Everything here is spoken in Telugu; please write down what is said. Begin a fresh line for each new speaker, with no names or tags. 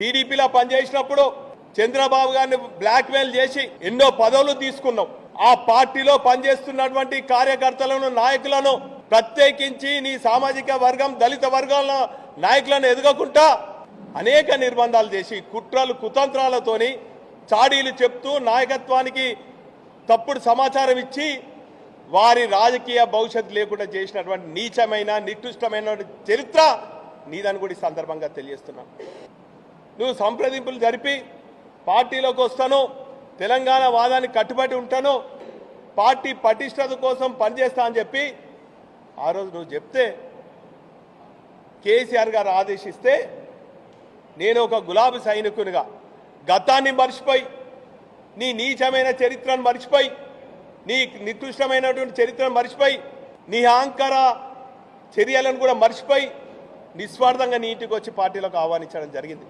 టీడీపీలో పనిచేసినప్పుడు చంద్రబాబు గారిని బ్లాక్మెయిల్ చేసి ఎన్నో పదవులు తీసుకున్నాం. ఆ పార్టీలో పనిచేస్తున్నటువంటి కార్యకర్తలను నాయకులను ప్రత్యేకించి నీ సామాజిక వర్గం దళిత వర్గాల నాయకులను ఎదగకుండా అనేక నిర్బంధాలు చేసి కుట్రలు కుతంత్రాలతోని చాడీలు చెప్తూ నాయకత్వానికి తప్పుడు సమాచారం ఇచ్చి వారి రాజకీయ భవిష్యత్తు లేకుండా చేసినటువంటి నీచమైన నికృష్టమైన చరిత్ర నీదని కూడా ఈ సందర్భంగా తెలియజేస్తున్నాను. నువ్వు సంప్రదింపులు జరిపి పార్టీలోకి వస్తాను, తెలంగాణ వాదానికి కట్టుబడి ఉంటాను, పార్టీ పటిష్టత కోసం పనిచేస్తా అని చెప్పి ఆ రోజు నువ్వు చెప్తే కేసీఆర్ గారు ఆదేశిస్తే నేను ఒక గులాబీ సైనికునిగా గతాన్ని మర్చిపోయి నీ నీచమైన చరిత్రను మర్చిపోయి నీ నికృష్టమైనటువంటి చరిత్రను మర్చిపోయి నీ అహంకార చర్యలను కూడా మర్చిపోయి నిస్వార్థంగా నీ ఇంటికి వచ్చి పార్టీలోకి ఆహ్వానించడం జరిగింది.